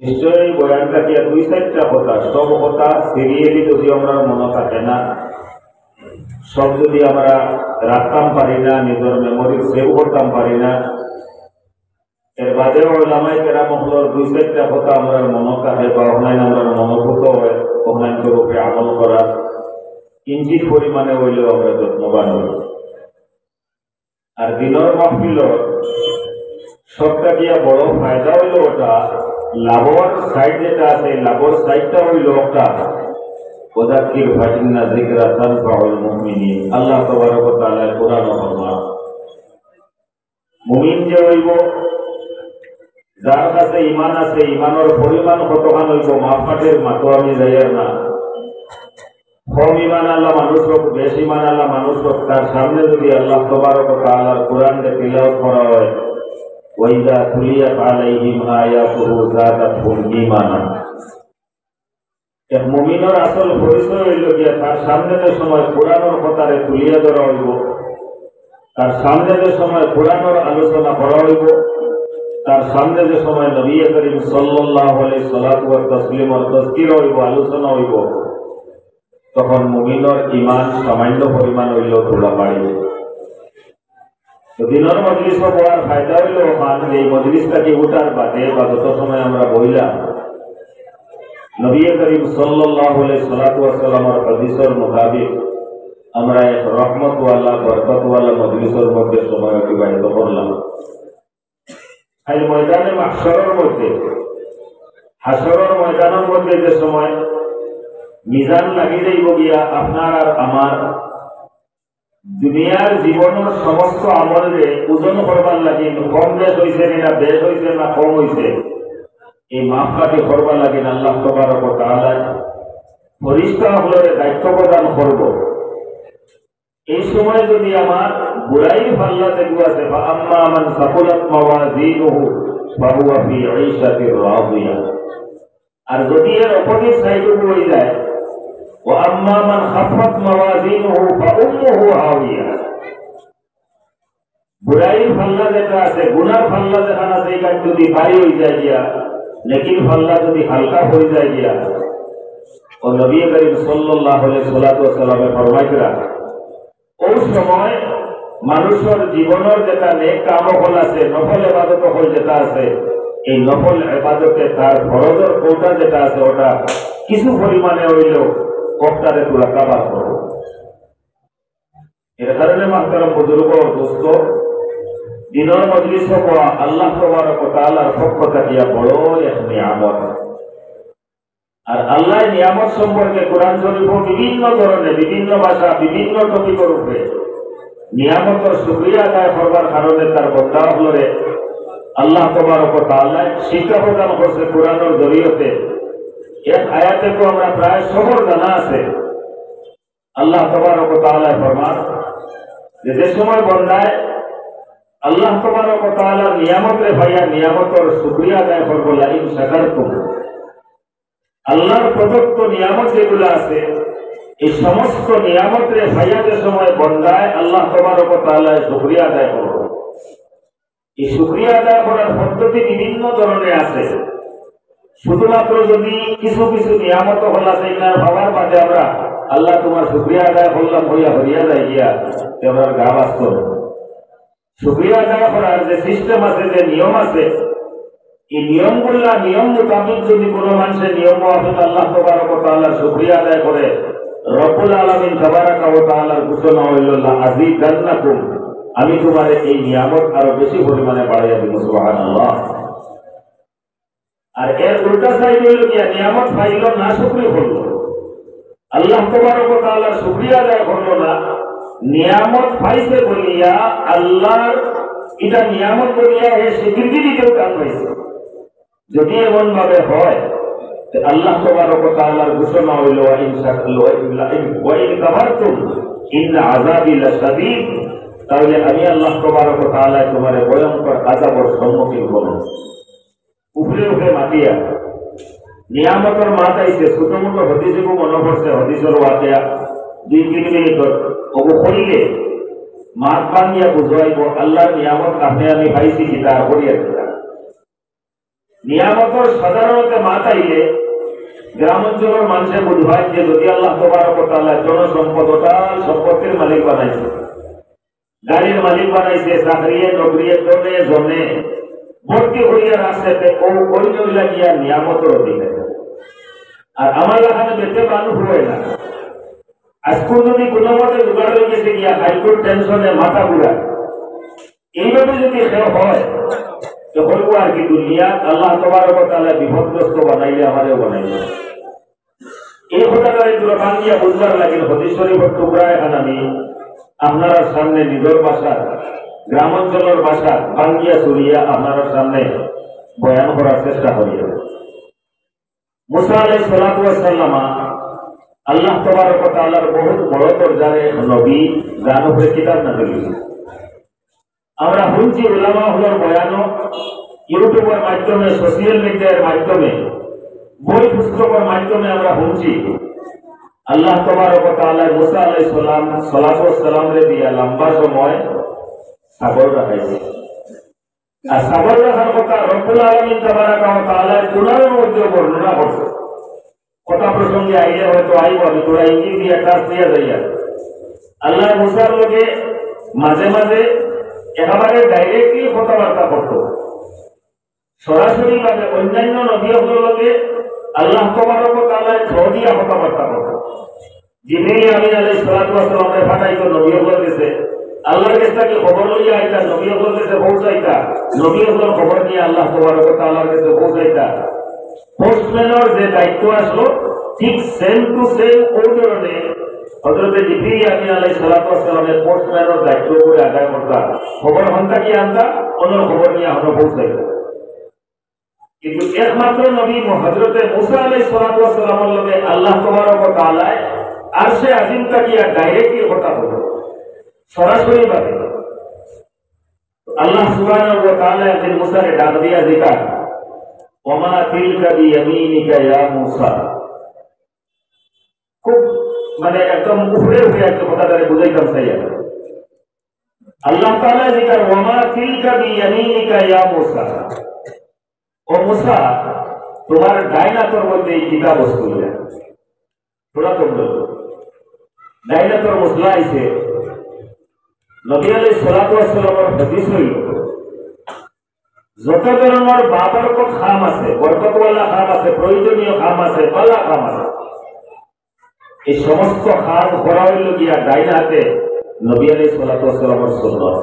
নিশ্চয়ই বয়ানটা কি দুই চারটা কথা, সব কথা সিরিয়ালি যদি আমরা মনে থাকে না, সব যদি আমরা রাখতাম পারি না, নিজের মেমোরি সেভ করতাম পারি না, এর বাদেও ওলামায়ে কেরামহলর দুই চারটা কথা আমরা মনে থাকে বা অনলাইন আমরা মনোভূত হয়, অনলাইন রূপে আমল করা কিঞ্চিত পরিমাণে হইলেও আমরা যত্নবান হই। আর দিনের মাহফিল সবটা দিয়া বড় ফায়দা হইল ওটা লাভর সাইড যেটা আছে, লাভর সাইডটা হইল ওটা ওযাক্কির ফাইন্না যিকরা তানফাউল মুমিনিন। আল্লাহ তাবারক ওয়া তাআলা কোরআন ফরমান, মুমিন যে হইব, যার কাছে ঈমান আছে, ঈমানের পরিমাণ কতখান হইব মাপকাঠের মাতো আমি যাইয়ার না। কম ঈমান আল্লাহ মানুষ হোক, বেশি ঈমান আল্লাহ মানুষ হোক, তার সামনে যদি আল্লাহ তাবারক ওয়া তাআলার কোরআনকে তিলাওয়াত করা হয়, ওয়াইদা তুলিয়াত আলাইহিম আয়াতুহু যাদাতহুম ঈমানা। এক মুমিনের আসল পরিচয় হইল গিয়া তার সামনে যে সময় কোরআনের কথারে তুলিয়া ধরা হইব, তার সামনে যে সময় কোরআনের আলোচনা করা হইব, তার সামনে যে সময় নবী করিম সাল্লাল্লাহু আলাইহি সাল্লাতু ওয়া তাসলিমের তাযকির হইব, আলোচনা হইব, তখন মুমিনের ঈমান সামান্য পরিমাণ হইলেও তোলা বাড়িবে। দিনের মজলিস পড়ার ফায়দা হইল এই মজলিসটাকে উঠার বাদে বা যত সময় আমরা বইলাম, নবী করিম সাল্লাল্লাহু আলাইহি সাল্লাতু ওয়া সাল্লামের হাদিসের মোতাবেক আমরা এক রহমতওয়ালা বরকতওয়ালা মজলিসের মধ্যে সময় অতিবাহিত করলাম। আজ ময়দানে মাহশরের মধ্যে, হাশরের ময়দানের মধ্যে যে সময় মিজান লাগি যাইব গিয়া আপনার আর আমার দুনিয়ার জীবনের সমস্ত আমলে ওজন করবার লাগে, কম বেশ হয়েছে না বেশ হয়েছে না কম হয়েছে, এই মাপকাঠি করবার লাগে আল্লাহ তাবারক ওয়া তাআলা ফেরেশতা হলে দায়িত্ব প্রদান করব। এই সময় যদি আমার বুড়াই পাল্লা দেখব আছে, আম্মা মান সাকুলাত মাওয়াজিনুহু ফাহুয়া ফি ঈশাতির রাদিয়া, আর যদি এর অপোজিট সাইডে হয়ে যায়, ওয়া আম্মা মান খাফাত মাওয়াজিনুহু ফাউম্মুহু হাওিয়া, বুড়াই পাল্লা যেটা আছে, গুনার পাল্লা যেখানে আছে, এটা যদি ভারী হয়ে যায় গিয়া, নেকির পাল্লা যদি হালকা হয়ে যায় গিয়া, ও নবী করিম সাল্লাল্লাহু আলাইহি সাল্লামে ফরমাইতরা ওই সময় মানুষের জীবনের যেটা নেক কাম হল আছে, নফল ইবাদত হল যেটা আছে, এই নফল ইবাদতে তার ফরজের কোটা যেটা আছে ওটা কিছু পরিমাণে হইলেও কোটারে পুরা কাভার করবে। এর কারণে মাহতারাম বুজুর্গ ও দোস্ত, দিনের মজলিস পড়া আল্লাহ তাবারক ওয়া তাআলার পক্ষ থেকে বড় এক নিয়ামত। আর আল্লাহ নিয়ামত সম্পর্কে কোরআন শরীফ বিভিন্ন ধরনের, বিভিন্ন ভাষা, বিভিন্ন টপিকের উপরে নিয়ামতের শুকরিয়া আদায় করবার কারণে তার বান্দাহলরে আল্লাহ তাবারক ওয়া তাআলা শিক্ষা প্রদান করছে কোরআনের জরিয়তে। এক আয়াতে তো আমরা প্রায় সবর জানা আছে, আল্লাহ তাবারক ওয়া তাআলা ফরমান যে সময় বান্দায় আল্লাহ তাবারক ওয়া তাআলার নিয়ামতের ভাইয়া নিয়ামতের শুকরিয়া আদায় করবো, লাইন শাকারতুম, আল্লাহর প্রদত্ত নিয়ামত যেগুলো আছে এই সমস্ত নিয়ামতের ভাইয়া যে সময় বান্দায় আল্লাহ তাবারক ওয়া তাআলা শুকরিয়া আদায় করবো। এই শুকরিয়া আদায় করার পদ্ধতি বিভিন্ন ধরনের আছে। শুধুমাত্র যদি কিছু কিছু নিয়ামত হল আছে না ভাবার বাদে আমরা আল্লাহ তোমার শুকরিয়া আদায় করলাম হইয়া হরিয়া যায় গিয়া, তোমার গা বাস্তব শুকরিয়া আদায় করার যে সিস্টেম আছে, যে নিয়ম আছে, এই নিয়মগুলা নিয়ম মোতাবেক যদি কোনো মানুষের নিয়ম মোতাবেক আল্লাহ তাবারক ওয়া তাআলার শুকরিয়া আদায় করে, রব্বুল আলামিন তাবারাকা ওয়া তাআলার ঘোষণা হইল লা আযীদান্নাকুম, আমি তোমার এই নিয়ামত আরো বেশি পরিমাণে বাড়াইয়া দিব। সুবহানাল্লাহ। আর এর উল্টা সাইড হইল কি, নিয়ামত পাইল না শুকরিয়া করলো, আল্লাহ তাবারক ওয়া তাআলার শুকরিয়া আদায় করলো না, নিয়ামত পাইছে বলিয়া আল্লাহর এটা নিয়ামত বলিয়া এ স্বীকৃতি দিতেও কাজ পাইছে। যদি এমন ভাবে হয়, আল্লাহ তাবারক ওয়া তাআলার ঘোষণা হইল ওয়া ইন কাফারতুম ইন্না আযাবি লাশাদীদ, তাহলে আমি আল্লাহ তাবারক ওয়া তাআলা তোমার ভয়ঙ্কর আযাবের সম্মুখীন করব। উপরে উঠে মাতিয়া নিয়ামতের মাতাইছে, ছোট মোটো হদিসেও মনে পড়ছে, হদিসের ওয়াকিয়া 2-3 মিনিট ওগো কইলে মাত বান্ধিয়া বুঝাইব আল্লাহর নিয়ামত আপনি আমি পাইছি কিতা করিয়া দিতা। নিয়ামতের সাধারণত মাত আইলে গ্রাম অঞ্চলের মানুষের বুঝবায় যে যদি আল্লাহ তাবারক ওয়া তাআলা জনসম্পদ টোটাল সম্পত্তির মালিক বানাইছে, গাড়ির মালিক বানাইছে, চাকরিয়ে নকরিয়ে জনে জনে ভর্তি হইয়া রাস্তাতে ওই লাগিয়া নিয়ামতের অধীনে। আর আমার এখানে বেঁচে মানুষ হয় না। আজকুল যদি কোনো মতে জোগাড় হয়ে গেছে গিয়া হাইকোর্ট টেনশনে মাথা ঘুরায়, এইভাবে যদি সেও হয় তো বলবো আর কি দুনিয়া আল্লাহ তাবারক ওয়া তাআলা বিপদগ্রস্ত বানাইলে আমারও বানাইলে। এই কথাটা একটু বাংলিয়া বুঝবার লাগে। হদিস শরীফের টুকরা এখন আমি আপনার সামনে নিজের ভাষা, গ্রাম অঞ্চলের ভাষা বাংলিয়া সুরিয়া আপনার সামনে বয়ান করার চেষ্টা করি। মুসা আলাইহিস সালাতু ওয়াস সালাম আল্লাহ তাবারক ওয়া তাআলার বহুত বড় দরজারে নবী, যার উপরে কিতাব নাযিল হয়েছে। আমরা শুনছি উলামা হলোর বয়ানও ইউটিউবের মাধ্যমে, সোশ্যাল মিডিয়ার মাধ্যমে, বই পুস্তকের মাধ্যমে আমরা শুনছি আল্লাহ তাবারক ওয়া তাআলা মুসা আলাইহিস সালাতু ওয়াস সালাম রে দিয়া লম্বা সময় সাবর রাখাইছে। আর সাবর রাখার কথা রব্বুল আলামিন তাবারক ওয়া তাআলা কুরআনের মধ্যে বর্ণনা করছে। কথা প্রসঙ্গে আইলে হয়তো আইব, আমি তোরা ইঞ্জিন দিয়ে কাজ দিয়ে যাইয়া আল্লাহ মুসার লোকে মাঝে মাঝে একেবারে ডাইরেক্টলি কথাবার্তা করত, সরাসরি ভাবে অন্যান্য নবীদের লোকে আল্লাহ তাবারক ওয়া তাআলা থ্রু দিয়া কথাবার্তা করত। জিবরিল আমিন আলাইহিস সালাতু ওয়াস সালামকে পাঠাইতো নবীদের কাছে, আল্লাহর কাছ থেকে খবর লইয়া আইতা, নবীদের কাছে পৌঁছাইতা, নবীদের খবর নিয়ে আল্লাহ তাবারক ওয়া তাআলার কাছে পৌঁছাইতা। পোস্টম্যানের যে দায়িত্ব আসলো ঠিক সেম টু সেম ওই ধরনের হযরত জিবরিল আমিন আলাইহিস সালাতু ওয়াস সালামের পোস্টম্যানের দায়িত্ব করে আদায় করতা। খবর হন্তা কি আনতা, অন্য খবর নিয়ে আমরা পৌঁছাইতা। কিন্তু একমাত্র নবী হযরত মুসা আলাইহিস সালাতু ওয়াস সালামের লগে আল্লাহ তাবারক ওয়া তাআলা আরশে আজিম তাকিয়া ডাইরেক্টলি কথা বলে, সরাসরি ভাবে। আল্লাহ সুবহানাহু ওয়া তাআলা একদিন মুসাকে ডাক দিয়া জিজ্ঞাসা, ওমা তিলকা বিয়ামিনিকা ইয়া মুসা। খুব মানে একদম উপরে উঠে একটা কথাটারে বুঝাইতাম চাই। আল্লাহ তাআলা জিজ্ঞাসা, ওমা তিলকা বিয়ামিনিকা ইয়া মুসা, ও মুসা তোমার ডাইনাতর মধ্যে এই কিতা বস্তু থোড়া তোমরা ডাইনাতর মশলা আইছে। নবী আলাইহিস সালাতু ওয়াস সালামের হাদিস হইল যত ধরনের বাবরকত খাম আছে, বরকতওয়ালা খাম আছে, প্রয়োজনীয় খাম আছে, বালা খাম আছে, এই সমস্ত খাম করা হইল গিয়া ডাইন হাতে নবী আলাইহিস সালাতু ওয়াস সালামের সুন্নাত।